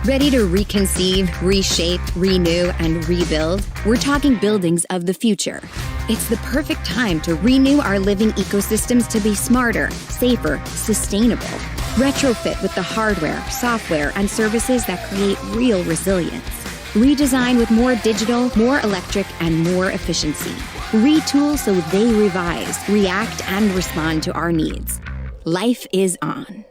Ready to reconceive, reshape, renew, and rebuild? We're talking buildings of the future. It's the perfect time to renew our living ecosystems to be smarter, safer, sustainable. Retrofit with the hardware, software, and services that create real resilience. Redesign with more digital, more electric, and more efficiency. Retool so they revise, react, and respond to our needs. Life is on.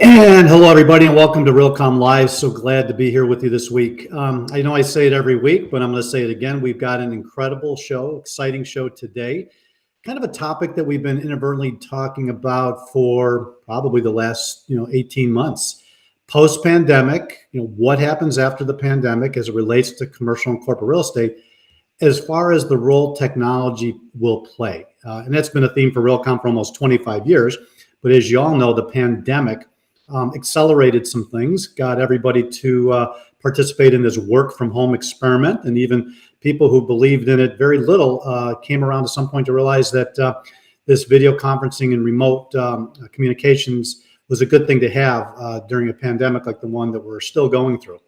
And hello, everybody, and welcome to Realcomm Live. So glad to be here with you this week. I know I say it every week, but I'm going to say it again. We've got an incredible show, exciting show today. Kind of a topic that we've been inadvertently talking about for probably the last 18 months. Post-pandemic, what happens after the pandemic as it relates to commercial and corporate real estate, as far as the role technology will play. And that's been a theme for Realcomm for almost 25 years. But as you all know, the pandemic accelerated some things, got everybody to participate in this work from home experiment. And even people who believed in it very little came around at some point to realize that this video conferencing and remote communications was a good thing to have during a pandemic like the one that we're still going through.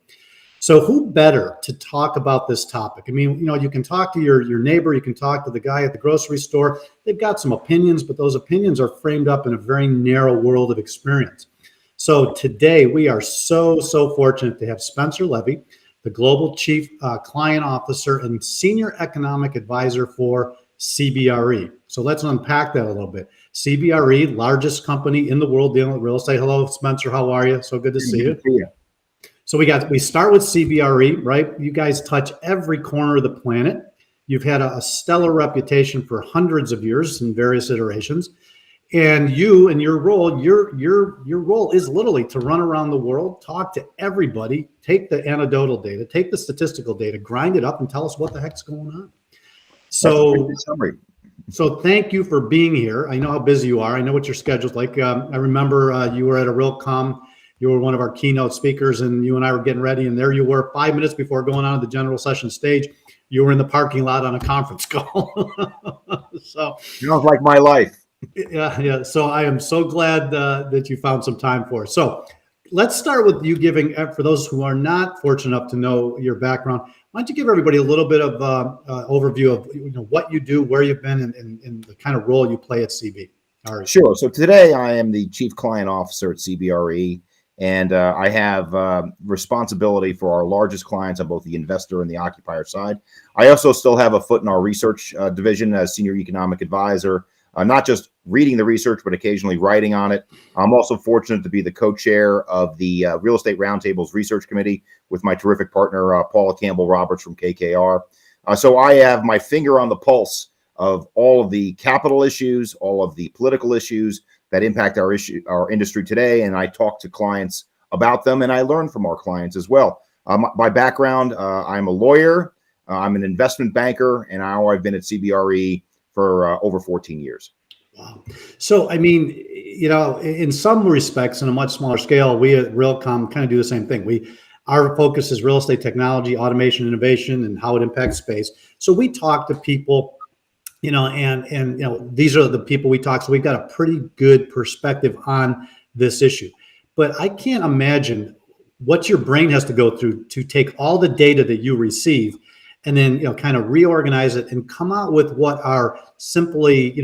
So who better to talk about this topic? I mean, you can talk to your neighbor, you can talk to the guy at the grocery store. They've got some opinions, but those opinions are framed up in a very narrow world of experience. So today we are so fortunate to have Spencer Levy, the Global Chief Client Officer and Senior Economic Advisor for CBRE. So let's unpack that a little bit. CBRE, largest company in the world dealing with real estate. Hello, Spencer. How are you? So good to see you. So we start with CBRE, right? You guys touch every corner of the planet. You've had a stellar reputation for hundreds of years in various iterations. And you and your role is literally to run around the world, talk to everybody, take the anecdotal data, take the statistical data, grind it up, and tell us what the heck's going on. So, so thank you for being here. I know how busy you are. I know what your schedule's like. I remember you were at a Realcomm. You were one of our keynote speakers, and you and I were getting ready, and there you were 5 minutes before going on to the general session stage. You were in the parking lot on a conference call. So sounds like my life. Yeah. So I am so glad that you found some time for us. So let's start with you giving, for those who are not fortunate enough to know your background, why don't you give everybody a little bit of overview of what you do, where you've been, and the kind of role you play at CB. All right. Sure. So today I am the Chief Client Officer at CBRE, and I have responsibility for our largest clients on both the investor and the occupier side. I also still have a foot in our research division as Senior Economic Advisor. Not just reading the research, but occasionally writing on it. I'm also fortunate to be the co-chair of the Real Estate Roundtable's Research Committee with my terrific partner, Paula Campbell-Roberts from KKR. So I have my finger on the pulse of all of the capital issues, all of the political issues that impact our industry today. And I talk to clients about them, and I learn from our clients as well. My background, I'm a lawyer, I'm an investment banker, and now I've been at CBRE for over 14 years. Wow. So, I mean, in some respects, on a much smaller scale, we at Realcomm kind of do the same thing. Our focus is real estate technology, automation, innovation, and how it impacts space. So we talk to people, and these are the people we talk to. So we've got a pretty good perspective on this issue. But I can't imagine what your brain has to go through to take all the data that you receive and then, kind of reorganize it and come out with what are simply,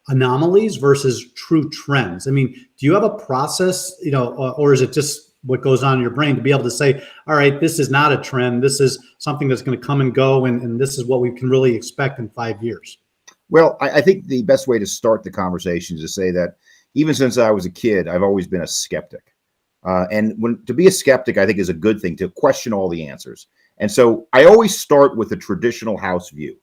anomalies versus true trends. I mean, do you have a process, or is it just what goes on in your brain to be able to say, all right, this is not a trend. This is something that's going to come and go. And this is what we can really expect in 5 years. Well, I think the best way to start the conversation is to say that even since I was a kid, I've always been a skeptic. And to be a skeptic, I think, is a good thing, to question all the answers. And so I always start with a traditional house view.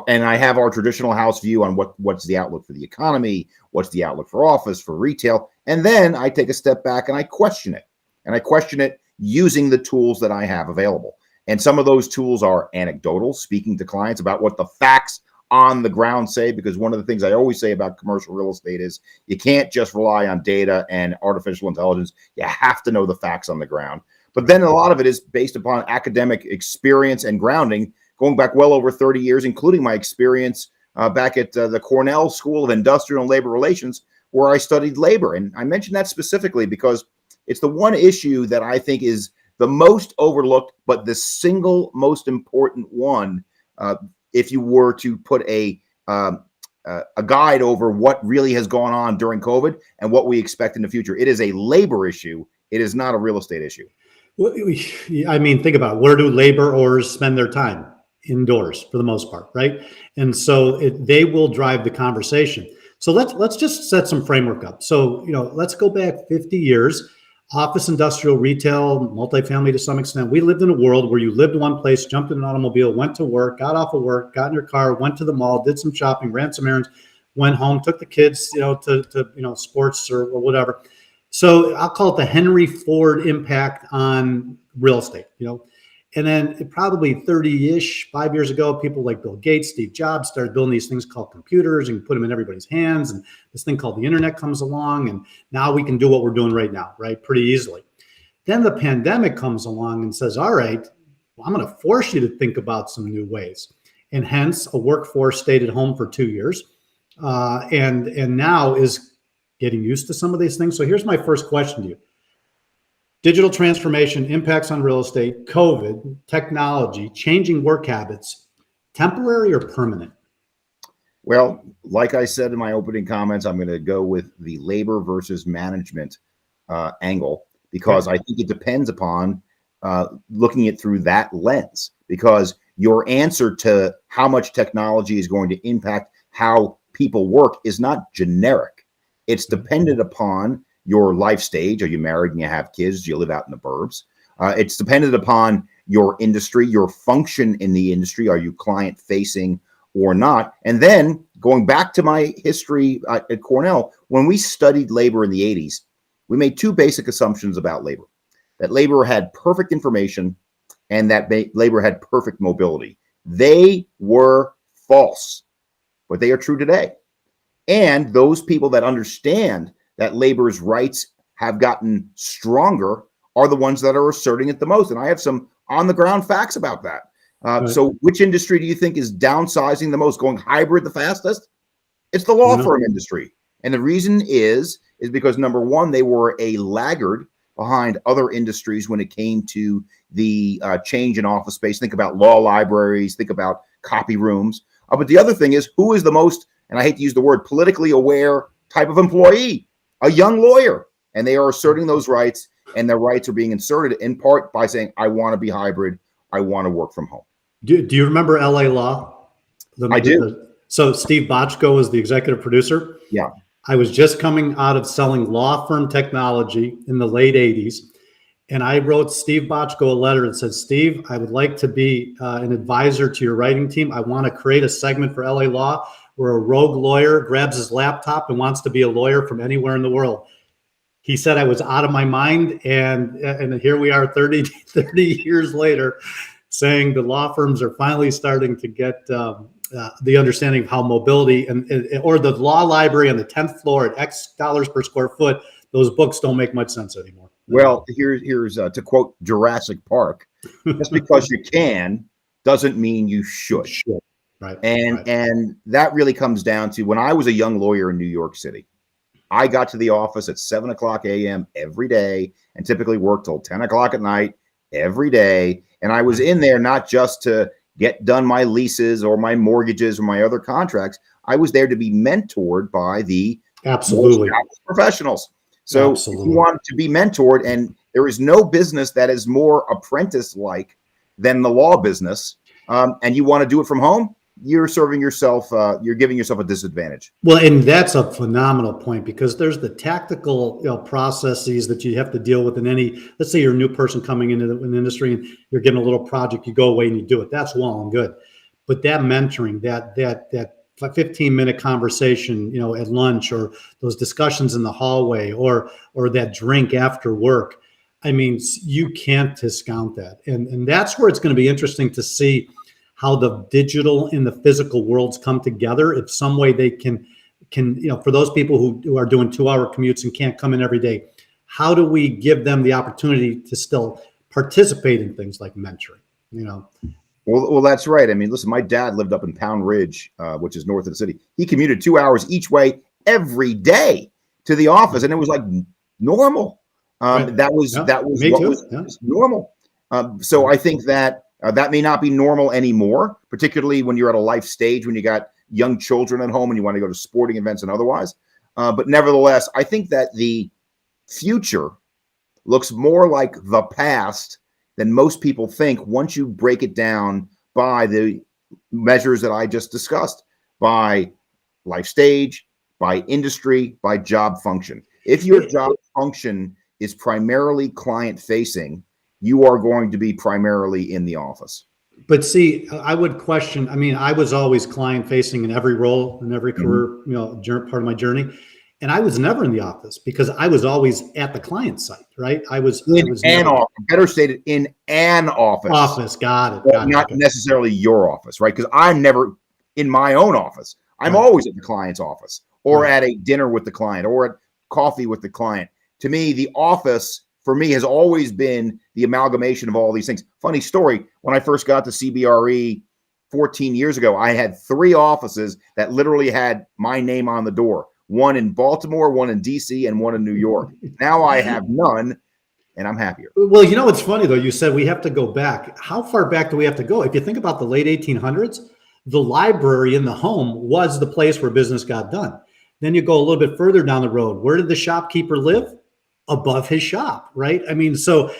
And I have our traditional house view on what's the outlook for the economy, what's the outlook for office, for retail. And then I take a step back and I question it. And I question it using the tools that I have available. And some of those tools are anecdotal, speaking to clients about what the facts on the ground say, because one of the things I always say about commercial real estate is you can't just rely on data and artificial intelligence. You have to know the facts on the ground. But then a lot of it is based upon academic experience and grounding, going back well over 30 years, including my experience back at the Cornell School of Industrial and Labor Relations, where I studied labor. And I mention that specifically because it's the one issue that I think is the most overlooked, but the single most important one. If you were to put a guide over what really has gone on during COVID and what we expect in the future, it is a labor issue. It is not a real estate issue. Well, I mean, think about it. Where do laborers spend their time? Indoors for the most part, right? And so they will drive the conversation. So let's just set some framework up. So, let's go back 50 years. Office, industrial, retail, multifamily to some extent. We lived in a world where you lived in one place, jumped in an automobile, went to work, got off of work, got in your car, went to the mall, did some shopping, ran some errands, went home, took the kids, to sports or whatever. So I'll call it the Henry Ford impact on real estate, And then probably 30-ish, 5 years ago, people like Bill Gates, Steve Jobs started building these things called computers and put them in everybody's hands. And this thing called the internet comes along. And now we can do what we're doing right now, right? Pretty easily. Then the pandemic comes along and says, all right, well, I'm going to force you to think about some new ways. And hence a workforce stayed at home for 2 years and now is getting used to some of these things. So here's my first question to you. Digital transformation, impacts on real estate, COVID, technology, changing work habits, temporary or permanent? Well, like I said in my opening comments, I'm going to go with the labor versus management angle, because I think it depends upon looking at through that lens, because your answer to how much technology is going to impact how people work is not generic. It's dependent upon your life stage. Are you married and you have kids? Do you live out in the burbs? It's dependent upon your industry, your function in the industry. Are you client facing or not? And then going back to my history at Cornell, when we studied labor in the 80s, we made two basic assumptions about labor: that labor had perfect information and that labor had perfect mobility. They were false, but they are true today. And those people that understand that labor's rights have gotten stronger are the ones that are asserting it the most. And I have some on the ground facts about that. Right. So which industry do you think is downsizing the most, going hybrid the fastest? It's the law firm industry. And the reason is because, number one, they were a laggard behind other industries when it came to the change in office space. Think about law libraries, think about copy rooms. But the other thing is, who is the most, and I hate to use the word, politically aware type of employee? A young lawyer. And they are asserting those rights, and their rights are being inserted in part by saying, I want to be hybrid. I want to work from home. Do you remember LA Law? I do. So Steve Bochco was the executive producer. Yeah. I was just coming out of selling law firm technology in the late 80s. And I wrote Steve Bochco a letter that said, Steve, I would like to be an advisor to your writing team. I want to create a segment for LA Law where a rogue lawyer grabs his laptop and wants to be a lawyer from anywhere in the world. He said I was out of my mind. And here we are 30 years later saying the law firms are finally starting to get the understanding of how mobility or the law library on the 10th floor at X dollars per square foot, those books don't make much sense anymore. Well, here's to quote Jurassic Park, just because you can doesn't mean you should. Right. And that really comes down to when I was a young lawyer in New York City. I got to the office at 7:00 a.m. every day and typically worked till 10 o'clock at night every day. And I was in there not just to get done my leases or my mortgages or my other contracts. I was there to be mentored by the professionals. So if you want to be mentored, and there is no business that is more apprentice-like than the law business, and you want to do it from home, you're serving yourself, you're giving yourself a disadvantage. Well, and that's a phenomenal point, because there's the tactical processes that you have to deal with in any, let's say you're a new person coming into an industry and you're getting a little project, you go away and you do it. That's well and good. But that mentoring, that 15-minute conversation, at lunch, or those discussions in the hallway, or that drink after work, I mean, you can't discount that. And that's where it's going to be interesting to see how the digital and the physical worlds come together. If some way they can, for those people who are doing 2-hour commutes and can't come in every day, how do we give them the opportunity to still participate in things like mentoring, Well, that's right. I mean, listen, my dad lived up in Pound Ridge, which is north of the city. He commuted 2 hours each way every day to the office, and it was like normal. Right. That was was normal. So I think that that may not be normal anymore, particularly when you're at a life stage when you got young children at home and you want to go to sporting events and otherwise. But nevertheless, I think that the future looks more like the past than most people think once you break it down by the measures that I just discussed, by life stage, by industry, by job function. If your job function is primarily client facing, you are going to be primarily in the office. But see, I would question, I was always client facing in every role, in every career, part of my journey. And I was never in the office because I was always at the client site, right? I was office. Better stated, in an office. Office, got it. Not necessarily your office, right? Because I'm never in my own office. I'm always at the client's office or at a dinner with the client or at coffee with the client. To me, the office for me has always been the amalgamation of all these things. Funny story, when I first got to CBRE 14 years ago, I had 3 offices that literally had my name on the door. One in Baltimore, one in DC, and one in New York. Now I have none, and I'm happier. Well, it's funny, though. You said we have to go back. How far back do we have to go? If you think about the late 1800s, the library in the home was the place where business got done. Then you go a little bit further down the road. Where did the shopkeeper live? Above his shop, right? So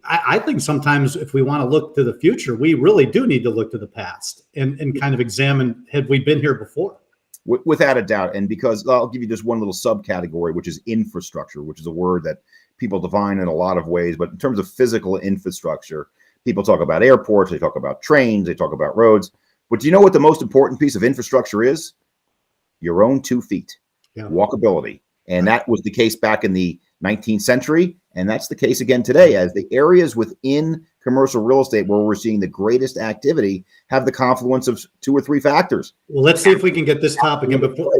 I think sometimes if we want to look to the future, we really do need to look to the past and kind of examine, had we been here before? Without a doubt. And because I'll give you just one little subcategory, which is infrastructure, which is a word that people define in a lot of ways. But in terms of physical infrastructure, people talk about airports, they talk about trains, they talk about roads. But do you know what the most important piece of infrastructure is? Your own 2 feet, walkability. And that was the case back in the 19th century. And that's the case again today, as the areas within commercial real estate where we're seeing the greatest activity have the confluence of 2 or 3 factors. Well, let's see if we can get this topic in before.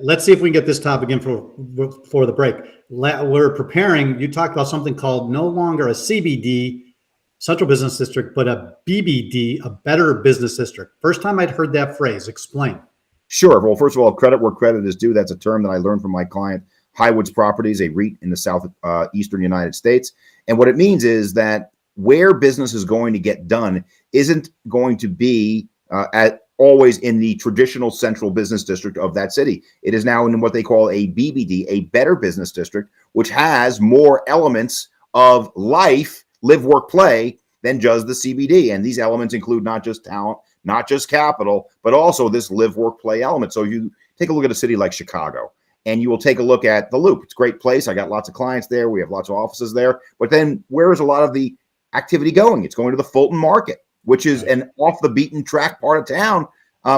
Let's see if we can get this topic in before the break. We're preparing. You talked about something called no longer a CBD, Central Business District, but a BBD, a Better Business District. First time I'd heard that phrase. Explain. Sure. Well, first of all, credit where credit is due. That's a term that I learned from my client, Highwoods Properties, a REIT in the southeastern United States. And what it means is that where business is going to get done isn't going to be always in the traditional central business district of that city. It is now in what they call a BBD, a Better Business District, which has more elements of life, live, work, play than just the CBD. And these elements include not just talent, not just capital, but also this live, work, play element. So you take a look at a city like Chicago, and you will take a look at the Loop. It's a great place. I got lots of clients there. We have lots of offices there. But then where is a lot of the activity going? It's going to the Fulton Market, which is an off the beaten track part of town,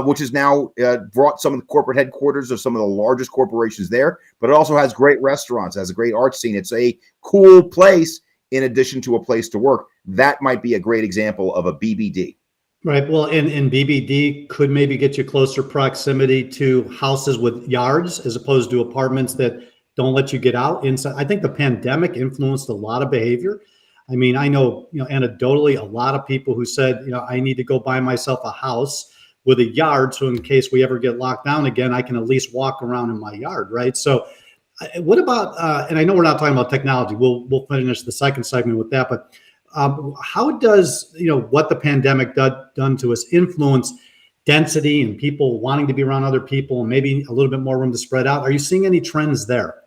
which has now brought some of the corporate headquarters of some of the largest corporations there. But it also has great restaurants, has a great art scene. It's a cool place in addition to a place to work. That might be a great example of a BBD. Right. Well, and BBD could maybe get you closer proximity to houses with yards as opposed to apartments that don't let you get out inside. I think the pandemic influenced a lot of behavior. I know, anecdotally, a lot of people who said, I need to go buy myself a house with a yard. So in case we ever get locked down again, I can at least walk around in my yard. Right. So what about, and I know we're not talking about technology. We'll finish the second segment with that, but how does, what the pandemic done to us influence density and people wanting to be around other people and maybe a little bit more room to spread out? Are you seeing any trends there?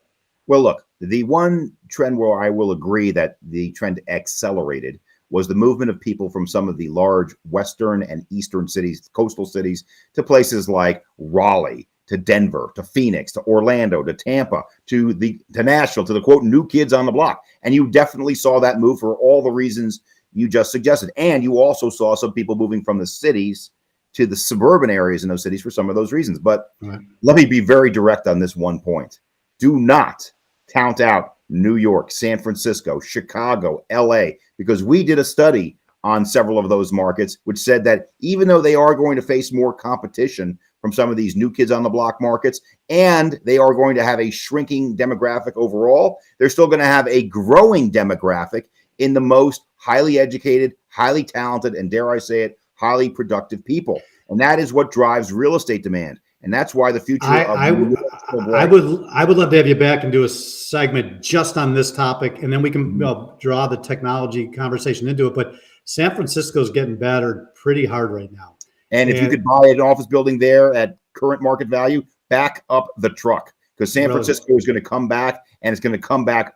Well, look, the one trend where I will agree that the trend accelerated was the movement of people from some of the large Western and Eastern cities, coastal cities, to places like Raleigh, to Denver, to Phoenix, to Orlando, to Tampa, to Nashville, to the quote new kids on the block. And you definitely saw that move for all the reasons you just suggested. And you also saw some people moving from the cities to the suburban areas in those cities for some of those reasons. But let me be very direct on this one point. Do not count out New York, San Francisco, Chicago, LA, because we did a study on several of those markets, which said that even though they are going to face more competition from some of these new kids on the block markets, and they are going to have a shrinking demographic overall, they're still going to have a growing demographic in the most highly educated, highly talented, and dare I say it, highly productive people. And that is what drives real estate demand. And that's why the future I would love to have you back and do a segment just on this topic, and then we can draw the technology conversation into it. But San Francisco's getting battered pretty hard right now. And if you could buy an office building there at current market value, back up the truck, because San Francisco is going to come back, and it's going to come back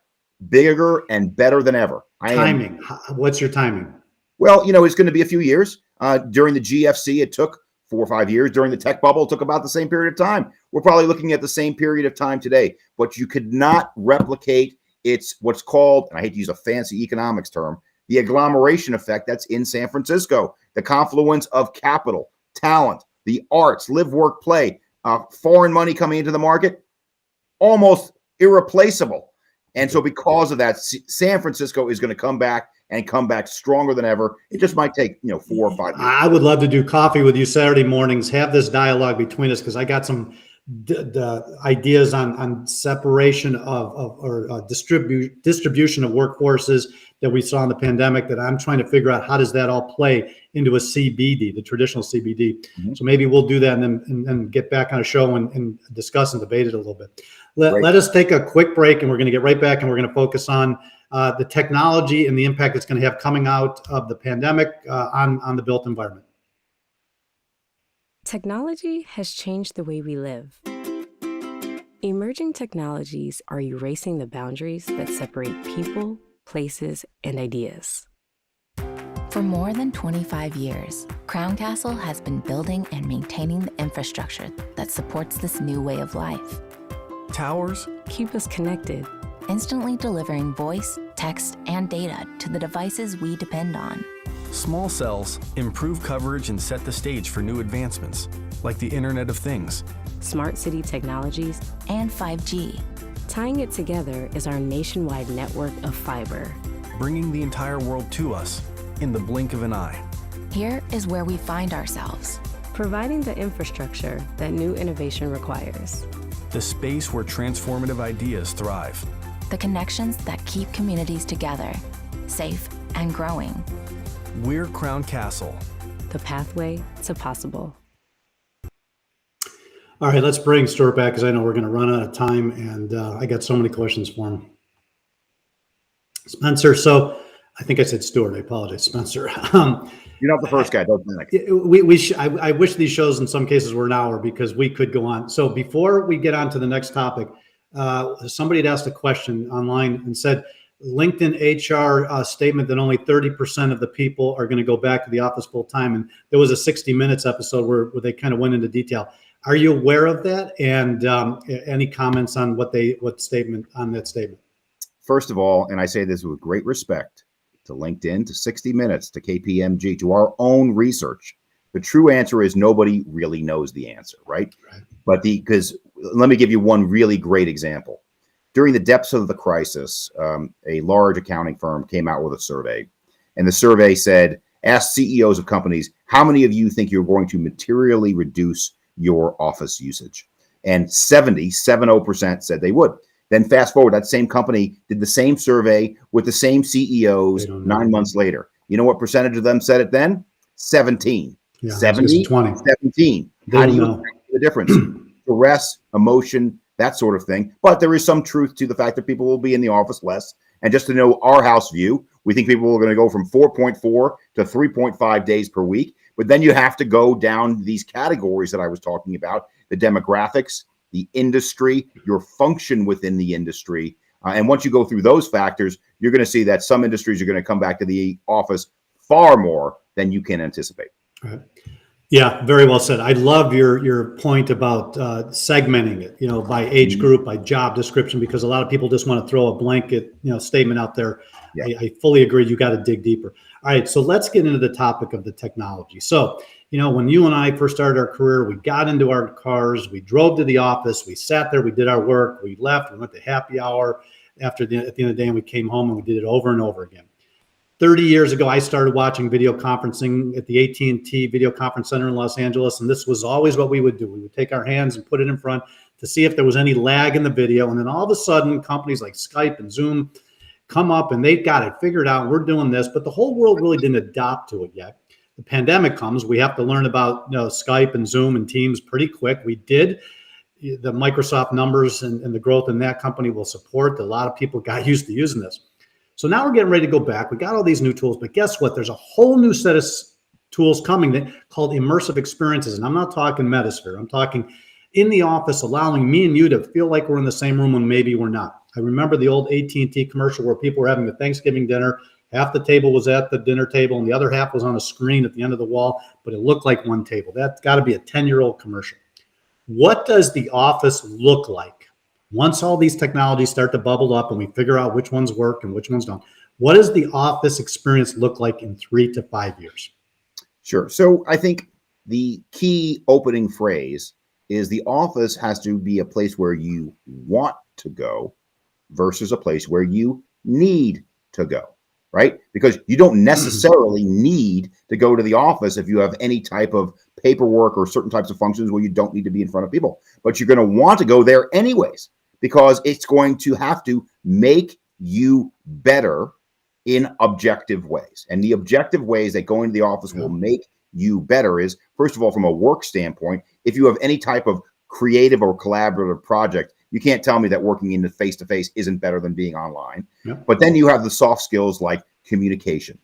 bigger and better than ever. Timing. What's your timing? Well, it's going to be a few years. During the GFC, it took 4 or 5 years. During the tech bubble, it took about the same period of time. We're probably looking at the same period of time today, but you could not replicate what's called, and I hate to use a fancy economics term, the agglomeration effect that's in San Francisco, the confluence of capital, talent, the arts, live, work, play, foreign money coming into the market, almost irreplaceable. And so because of that, San Francisco is going to come back and come back stronger than ever. It just might take 4 or 5 years. I would love to do coffee with you Saturday mornings, have this dialogue between us, because I got some ideas on separation or distribution of workforces that we saw in the pandemic that I'm trying to figure out how does that all play into a CBD, the traditional CBD. Mm-hmm. So maybe we'll do that and then get back on a show and discuss and debate it a little bit. Let us take a quick break, and we're going to get right back, and we're going to focus on the technology and the impact it's going to have coming out of the pandemic on the built environment. Technology has changed the way we live. Emerging technologies are erasing the boundaries that separate people, places, and ideas. For more than 25 years, Crown Castle has been building and maintaining the infrastructure that supports this new way of life. Towers keep us connected, instantly delivering voice, text, and data to the devices we depend on. Small cells improve coverage and set the stage for new advancements, like the Internet of Things, smart city technologies, and 5G. Tying it together is our nationwide network of fiber, bringing the entire world to us in the blink of an eye. Here is where we find ourselves, providing the infrastructure that new innovation requires. The space where transformative ideas thrive. The connections that keep communities together, safe and growing. We're Crown Castle, the pathway to possible. All right, let's bring Stuart back, because I know we're going to run out of time, and I got so many questions for him. Spencer, so I think I said Stuart. I apologize, Spencer. You're not the first guy. Don't panic. I wish these shows in some cases were an hour, because we could go on. So before we get on to the next topic, somebody had asked a question online and said, LinkedIn HR statement that only 30% of the people are going to go back to the office full time. And there was a 60 Minutes episode where they kind of went into detail. Are you aware of that? And any comments on what statement on that statement? First of all, and I say this with great respect to LinkedIn, to 60 Minutes, to KPMG, to our own research, the true answer is nobody really knows the answer, right? But because let me give you one really great example. During the depths of the crisis, a large accounting firm came out with a survey, and the survey said, ask CEOs of companies, how many of you think you're going to materially reduce your office usage? And 70% said they would. Then fast forward, that same company did the same survey with the same CEOs 9 months later. You know what percentage of them said it then? 17. Yeah, 70, 20. 17. How do you know the difference? Stress, emotion, that sort of thing. But there is some truth to the fact that people will be in the office less. And just to know our house view, we think people are going to go from 4.4 to 3.5 days per week. But then you have to go down these categories that I was talking about, the demographics, the industry, your function within the industry. And once you go through those factors, you're going to see that some industries are going to come back to the office far more than you can anticipate. Right. Yeah, very well said. I love your point about segmenting it, by age group, by job description, because a lot of people just want to throw a blanket, statement out there. Yeah. I fully agree. You got to dig deeper. All right, so let's get into the topic of the technology. So, when you and I first started our career, we got into our cars, we drove to the office, we sat there, we did our work, we left, we went to happy hour at the end of the day, and we came home and we did it over and over again. 30 years ago, I started watching video conferencing at the AT&T Video Conference Center in Los Angeles, and this was always what we would do. We would take our hands and put it in front to see if there was any lag in the video, and then all of a sudden, companies like Skype and Zoom come up, and they've got it figured out. We're doing this, but the whole world really didn't adopt to it yet. The pandemic comes, we have to learn about Skype and Zoom and Teams pretty quick. We did. The Microsoft numbers and the growth in that company will support. A lot of people got used to using this. So now we're getting ready to go back. We got all these new tools, but guess what? There's a whole new set of tools coming called immersive experiences. And I'm not talking Metasphere. I'm talking in the office, allowing me and you to feel like we're in the same room when maybe we're not. I remember the old AT&T commercial where people were having a Thanksgiving dinner. Half the table was at the dinner table and the other half was on a screen at the end of the wall, but it looked like one table. That's got to be a 10-year-old commercial. What does the office look like once all these technologies start to bubble up and we figure out which ones work and which ones don't? What does the office experience look like in 3 to 5 years? Sure. So I think the key opening phrase is the office has to be a place where you want to go versus a place where you need to go, right? Because you don't necessarily need to go to the office if you have any type of paperwork or certain types of functions where you don't need to be in front of people, but you're going to want to go there anyways, because it's going to have to make you better in objective ways. And the objective ways that going to the office will make you better is, first of all, from a work standpoint, if you have any type of creative or collaborative project, you can't tell me that working in the face-to-face isn't better than being online. Yep. But then you have the soft skills like communication,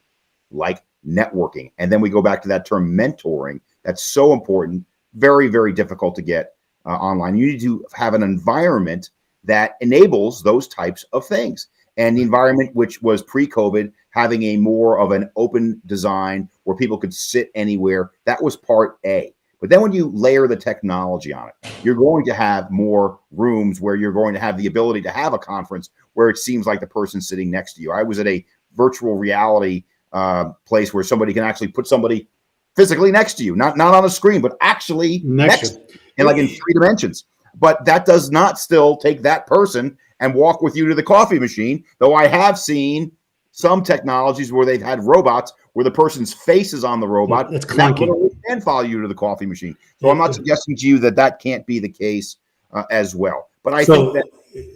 like networking. And then we go back to that term mentoring. That's so important, very, very difficult to get online. You need to have an environment that enables those types of things. And the environment, which was pre-COVID, having a more of an open design where people could sit anywhere, that was part A. But then when you layer the technology on it, you're going to have more rooms where you're going to have the ability to have a conference where it seems like the person's sitting next to you. I was at a virtual reality place where somebody can actually put somebody physically next to you, not on a screen, but actually next and like in 3 dimensions. But that does not still take that person and walk with you to the coffee machine, though I have seen some technologies where they've had robots where the person's face is on the robot. It's clunky. And follow you to the coffee machine. So I'm not suggesting to you that can't be the case as well. But I think that,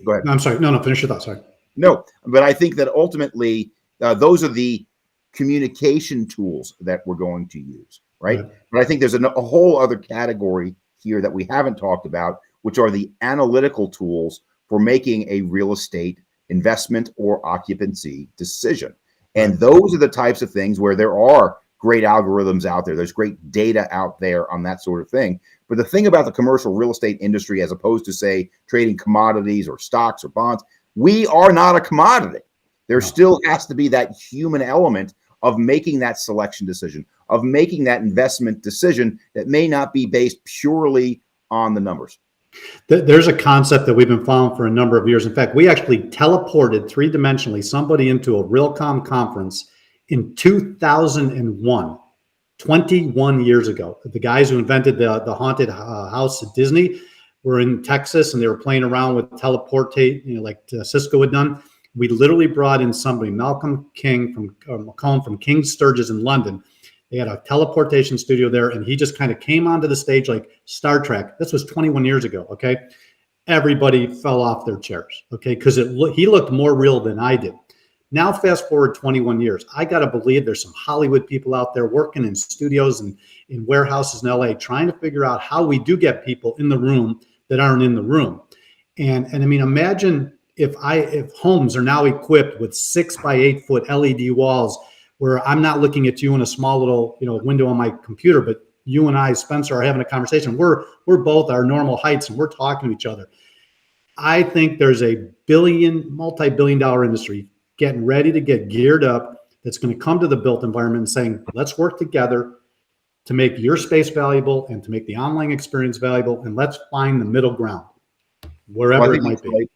go ahead. No, I'm sorry. No, finish your thought. Sorry. No, but I think that ultimately those are the communication tools that we're going to use, right? But I think there's a whole other category here that we haven't talked about, which are the analytical tools for making a real estate investment or occupancy decision. And those are the types of things where there are great algorithms out there. There's great data out there on that sort of thing. But the thing about the commercial real estate industry, as opposed to, say, trading commodities or stocks or bonds, we are not a commodity. There still has to be that human element of making that selection decision, of making that investment decision that may not be based purely on the numbers. There's a concept that we've been following for a number of years. In fact, we actually teleported 3-dimensionally somebody into a Realcomm conference in 2001, 21 years ago. The guys who invented the haunted house at Disney were in Texas, and they were playing around with teleportate, like Cisco had done. We literally brought in somebody, Malcolm from King Sturgis in London. They had a teleportation studio there, and he just kind of came onto the stage like Star Trek. This was 21 years ago, okay? Everybody fell off their chairs, okay? Because he looked more real than I did. Now, fast forward 21 years. I got to believe there's some Hollywood people out there working in studios and in warehouses in LA trying to figure out how we do get people in the room that aren't in the room. And I mean, imagine if homes are now equipped with 6 by 8 foot LED walls where I'm not looking at you in a small little, window on my computer, but you and I, Spencer, are having a conversation. We're both our normal heights and we're talking to each other. I think there's a multi-billion dollar industry getting ready to get geared up that's going to come to the built environment and saying, let's work together to make your space valuable and to make the online experience valuable. And let's find the middle ground, wherever it might be. Right.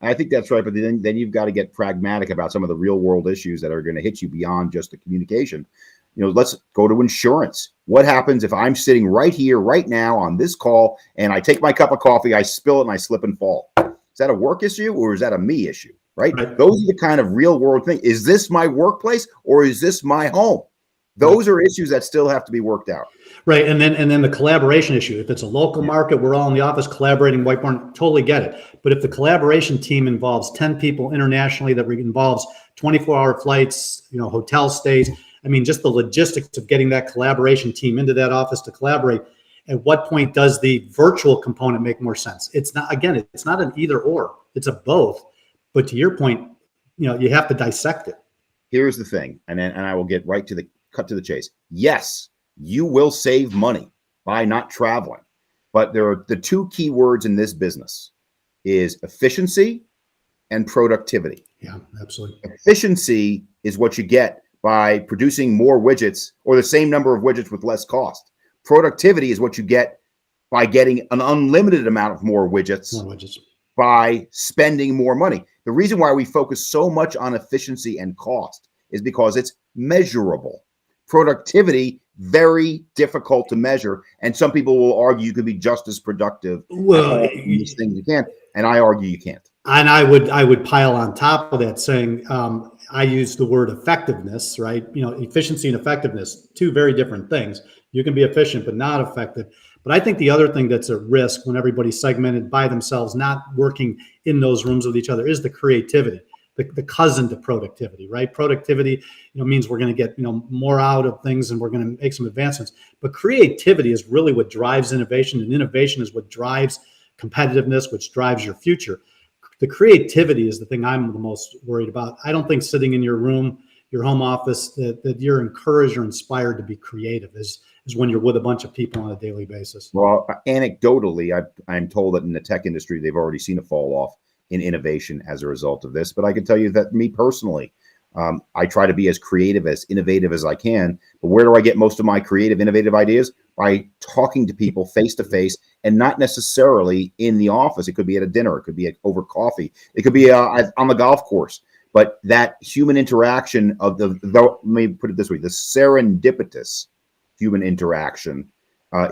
I think that's right. But then you've got to get pragmatic about some of the real world issues that are going to hit you beyond just the communication. Let's go to insurance. What happens if I'm sitting right here, right now on this call, and I take my cup of coffee, I spill it, and I slip and fall? Is that a work issue or is that a me issue? right? Right. Those are the kind of real world thing. Is this my workplace or is this my home? Those are issues that still have to be worked out. Right. And then the collaboration issue. If it's a local market, we're all in the office collaborating, whiteboard, totally get it. But if the collaboration team involves 10 people internationally, that involves 24-hour flights, hotel stays, I mean, just the logistics of getting that collaboration team into that office to collaborate. At what point does the virtual component make more sense? It's not, again, it's not an either or, it's a both. But to your point, you have to dissect it. Here's the thing, and I will get right to the cut to the chase. Yes, you will save money by not traveling. But there are the two key words in this business is efficiency and productivity. Yeah, absolutely. Efficiency is what you get by producing more widgets or the same number of widgets with less cost. Productivity is what you get by getting an unlimited amount of more widgets by spending more money. The reason why we focus so much on efficiency and cost is because it's measurable. Productivity, very difficult to measure. And some people will argue you could be just as productive these things you can. And I argue you can't. And I would pile on top of that saying, I use the word effectiveness, right? Efficiency and effectiveness, two very different things. You can be efficient, but not effective. But I think the other thing that's at risk when everybody's segmented by themselves, not working in those rooms with each other, is the creativity, the cousin to productivity, right? Productivity, means we're going to get, more out of things and we're going to make some advancements. But creativity is really what drives innovation, and innovation is what drives competitiveness, which drives your future. The creativity is the thing I'm the most worried about. I don't think sitting in your room, your home office, that you're encouraged or inspired to be creative is when you're with a bunch of people on a daily basis. Well, anecdotally, I'm told that in the tech industry, they've already seen a fall off in innovation as a result of this. But I can tell you that me personally, I try to be as creative, as innovative as I can. But where do I get most of my creative, innovative ideas? By talking to people face to face, and not necessarily in the office. It could be at a dinner. It could be over coffee. It could be on the golf course. But that human interaction of let me put it this way, the serendipitous human interaction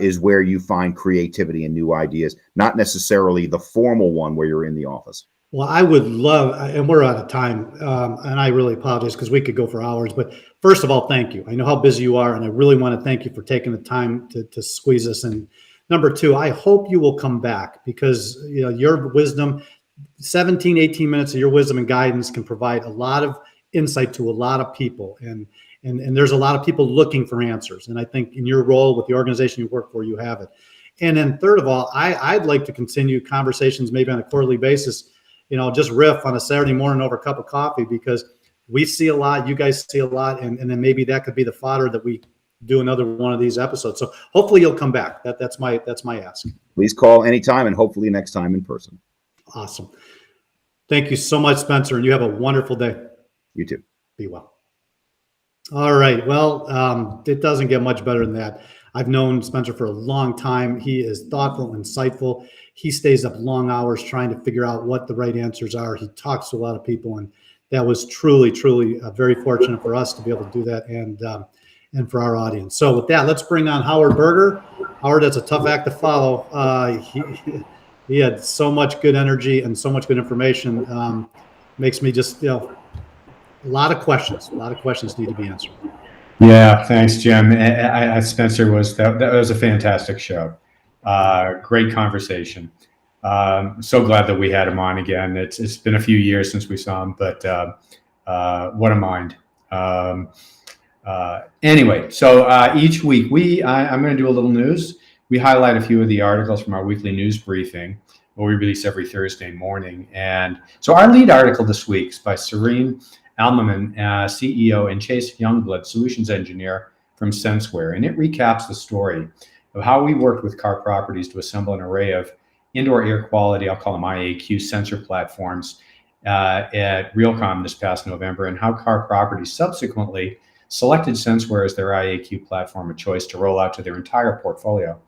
is where you find creativity and new ideas, not necessarily the formal one where you're in the office. Well, I would love, and we're out of time, and I really apologize because we could go for hours. But first of all, thank you. I know how busy you are, and I really want to thank you for taking the time to squeeze us in. Number two, I hope you will come back because your wisdom, 17, 18 minutes of your wisdom and guidance can provide a lot of insight to a lot of people. And there's a lot of people looking for answers. And I think in your role with the organization you work for, you have it. And then third of all, I'd like to continue conversations maybe on a quarterly basis, just riff on a Saturday morning over a cup of coffee, because we see a lot, you guys see a lot. And then maybe that could be the fodder that we do another one of these episodes. So hopefully you'll come back. That's my ask. Please call anytime, and hopefully next time in person. Awesome. Thank you so much, Spencer. And you have a wonderful day. You too. Be well. All right. Well, it doesn't get much better than that. I've known Spencer for a long time. He is thoughtful, insightful. He stays up long hours trying to figure out what the right answers are. He talks to a lot of people, and that was truly, truly very fortunate for us to be able to do that, and for our audience. So with that, let's bring on Howard Berger. Howard, that's a tough act to follow. He had so much good energy and so much good information. Makes me just, a lot of questions need to be answered. Yeah, thanks, Jim. Spencer, that was a fantastic show. Great conversation. So glad that we had him on again. It's been a few years since we saw him, but what a mind. Anyway, so each week I'm going to do a little news. We highlight a few of the articles from our weekly news briefing, where we release every Thursday morning. And so our lead article this week is by Serene Almaman, CEO, and Chase Youngblood, solutions engineer from Senseware. And it recaps the story of how we worked with Car Properties to assemble an array of indoor air quality, I'll call them IAQ sensor platforms at Realcomm this past November, and how Car Properties subsequently selected Senseware as their IAQ platform of choice to roll out to their entire portfolio.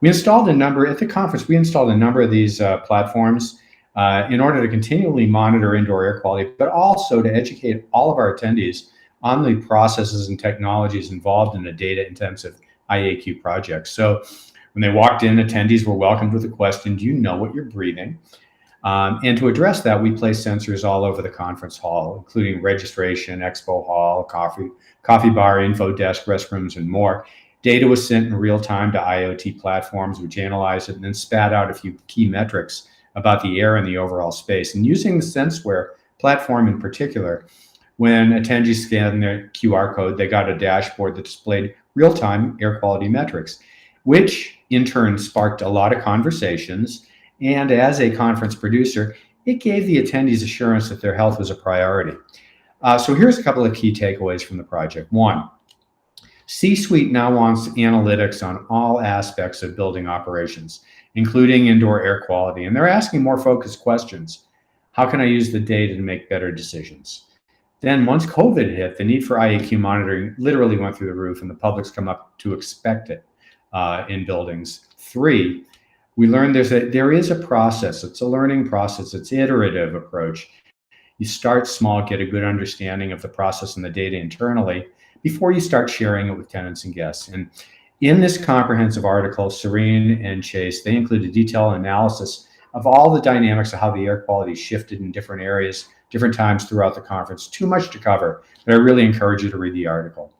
We installed at the conference, we installed a number of these platforms in order to continually monitor indoor air quality, but also to educate all of our attendees on the processes and technologies involved in a data-intensive IAQ project. So when they walked in, attendees were welcomed with the question, do you know what you're breathing? And to address that, we placed sensors all over the conference hall, including registration, expo hall, coffee bar, info desk, restrooms, and more. Data was sent in real time to IoT platforms, which analyzed it and then spat out a few key metrics about the air and the overall space. And using the SenseWare platform in particular, when attendees scanned their QR code, they got a dashboard that displayed real-time air quality metrics, which in turn sparked a lot of conversations. And as a conference producer, it gave the attendees assurance that their health was a priority. So here's a couple of key takeaways from the project. One, C-suite now wants analytics on all aspects of building operations, including indoor air quality. And they're asking more focused questions. How can I use the data to make better decisions? Then once COVID hit, the need for IAQ monitoring literally went through the roof, and the public's come up to expect it in buildings. Three, we learned there is a process. It's a learning process. It's an iterative approach. You start small, get a good understanding of the process and the data internally before you start sharing it with tenants and guests. And in this comprehensive article, Serene and Chase, they include a detailed analysis of all the dynamics of how the air quality shifted in different areas, different times throughout the conference. Too much to cover, but I really encourage you to read the article.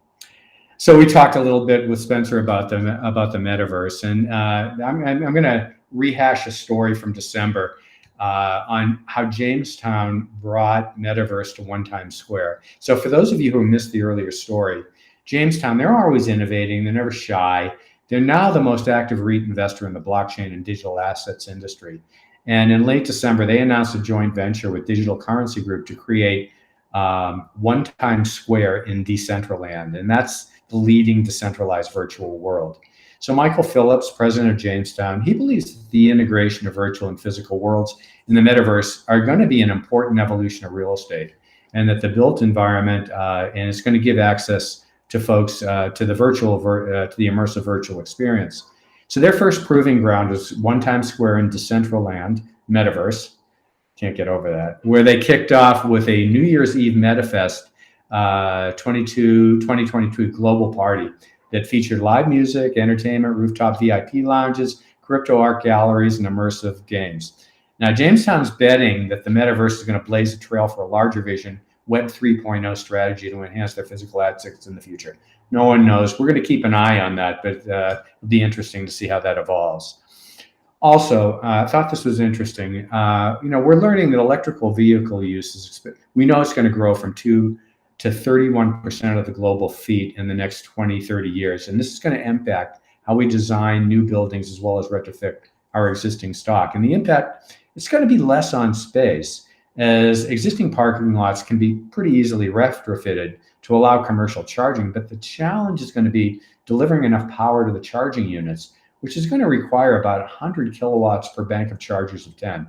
So we talked a little bit with Spencer about the metaverse, and I'm going to rehash a story from December on how Jamestown brought metaverse to One Times Square. So for those of you who missed the earlier story, Jamestown, they're always innovating. They're never shy. They're now the most active REIT investor in the blockchain and digital assets industry. And in late December, they announced a joint venture with Digital Currency Group to create One Times Square in Decentraland. And that's the leading decentralized virtual world. So Michael Phillips, president of Jamestown, he believes the integration of virtual and physical worlds in the metaverse are going to be an important evolution of real estate, and that the built environment and it's going to give access to folks to the immersive virtual experience. So their first proving ground was One Times Square in Decentraland metaverse. Can't get over that. Where they kicked off with a New Year's Eve MetaFest 2022 global party that featured live music, entertainment, rooftop VIP lounges, crypto art galleries, and immersive games. Now, Jamestown's betting that the metaverse is going to blaze a trail for a larger vision, Web 3.0 strategy to enhance their physical assets in the future. No one knows. We're going to keep an eye on that, but it'll be interesting to see how that evolves. Also, I thought this was interesting. We're learning that electrical vehicle use we know it's going to grow from 2 to 31% of the global fleet in the next 20, 30 years. And this is going to impact how we design new buildings as well as retrofit our existing stock. And the impact, it's going to be less on space, as existing parking lots can be pretty easily retrofitted to allow commercial charging. But the challenge is going to be delivering enough power to the charging units, which is going to require about 100 kilowatts per bank of chargers of 10.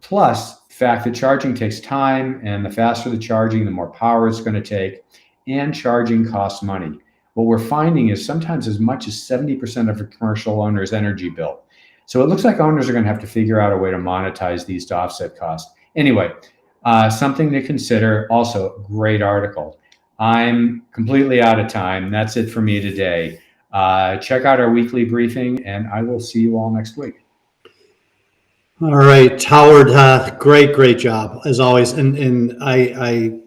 Plus, the fact that charging takes time, and the faster the charging, the more power it's going to take, and charging costs money. What we're finding is sometimes as much as 70% of a commercial owner's energy bill. So it looks like owners are going to have to figure out a way to monetize these to offset costs. Anyway, something to consider. Also, great article. I'm completely out of time. That's it for me today. Check out our weekly briefing, and I will see you all next week. All right, Howard, great job as always. And that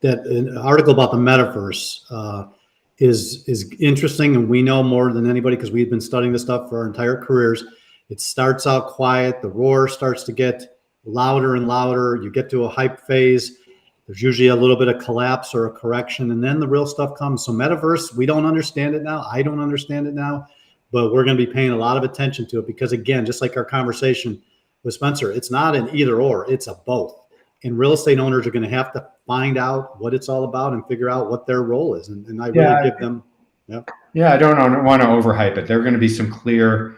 an article about the metaverse is interesting, and we know more than anybody because we've been studying this stuff for our entire careers. It starts out quiet, the roar starts to get louder and louder. You get to a hype phase. There's usually a little bit of collapse or a correction, and then the real stuff comes. So metaverse, we don't understand it now. I don't understand it now, but we're going to be paying a lot of attention to it because, again, just like our conversation with Spencer, it's not an either or, it's a both. And real estate owners are going to have to find out what it's all about and figure out what their role is. And I really give them, I don't want to overhype it. There are going to be some clear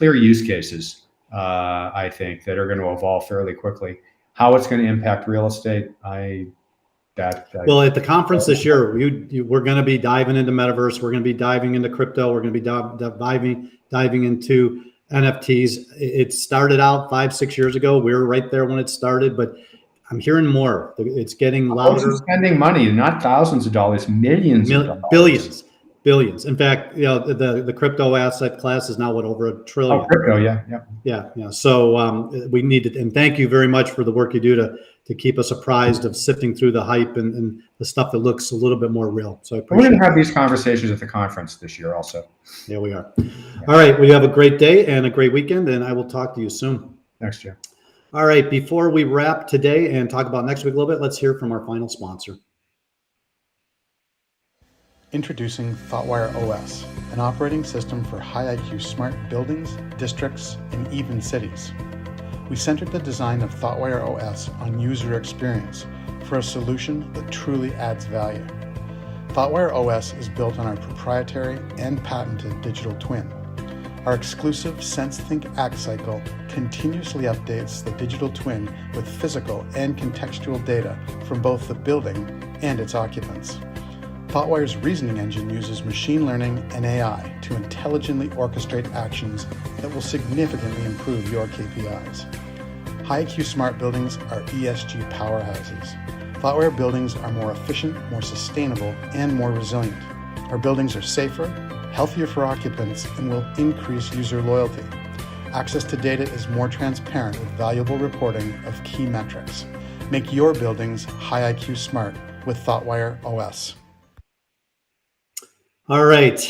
use cases, I think, that are going to evolve fairly quickly. How it's going to impact real estate, well, at the conference this year, we're going to be diving into metaverse. We're going to be diving into crypto. We're going to be diving into NFTs. It started out 5-6 years ago. We were right there when it started, but I'm hearing more. It's getting louder. Spending money, not thousands of dollars, millions of dollars. Billions. Billions. In fact, the crypto asset class is now over $1 trillion. Oh, crypto, yeah. Yeah. So we need it, and thank you very much for the work you do to keep us apprised of sifting through the hype and the stuff that looks a little bit more real. So I We're appreciate going to have these conversations at the conference this year also. There we are. All right. Well, you have a great day and a great weekend, and I will talk to you soon. Next year. All right. Before we wrap today and talk about next week a little bit, let's hear from our final sponsor. Introducing ThoughtWire OS, an operating system for high IQ smart buildings, districts, and even cities. We centered the design of ThoughtWire OS on user experience for a solution that truly adds value. ThoughtWire OS is built on our proprietary and patented digital twin. Our exclusive SenseThink Act cycle continuously updates the digital twin with physical and contextual data from both the building and its occupants. ThoughtWire's reasoning engine uses machine learning and AI to intelligently orchestrate actions that will significantly improve your KPIs. High IQ smart buildings are ESG powerhouses. ThoughtWire buildings are more efficient, more sustainable, and more resilient. Our buildings are safer, healthier for occupants, and will increase user loyalty. Access to data is more transparent with valuable reporting of key metrics. Make your buildings high IQ smart with ThoughtWire OS. All right.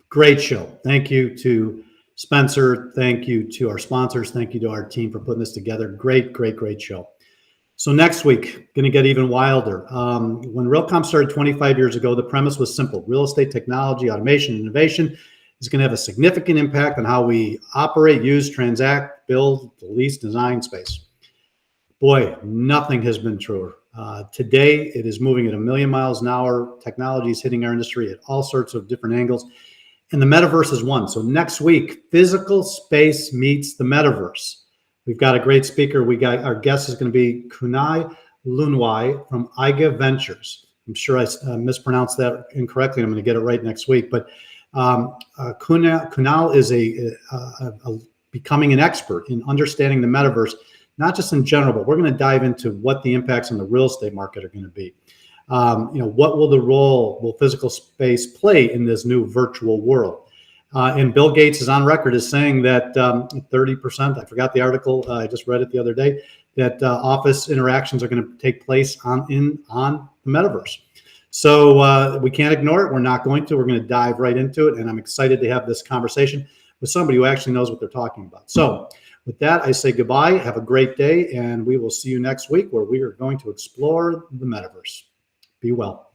Great show. Thank you to Spencer. Thank you to our sponsors. Thank you to our team for putting this together. Great show. So next week, going to get even wilder. When Realcomm started 25 years ago, the premise was simple. Real estate technology, automation, innovation is going to have a significant impact on how we operate, use, transact, build, lease, design space. Boy, nothing has been truer. Today, it is moving at 1,000,000 miles an hour. Technology is hitting our industry at all sorts of different angles. And the metaverse is one. So next week, physical space meets the metaverse. We've got a great speaker. Our guest is going to be Kunal Lunwai from IGA Ventures. I'm sure I mispronounced that incorrectly. I'm going to get it right next week. But Kunal is becoming an expert in understanding the metaverse, not just in general, but we're going to dive into what the impacts on the real estate market are going to be. What will physical space play in this new virtual world? And Bill Gates is on record as saying that 30%, I forgot the article, I just read it the other day, that office interactions are going to take place on the metaverse. So we can't ignore it. We're not going to. We're going to dive right into it. And I'm excited to have this conversation with somebody who actually knows what they're talking about. So with that, I say goodbye. Have a great day. And we will see you next week where we are going to explore the metaverse. Be well.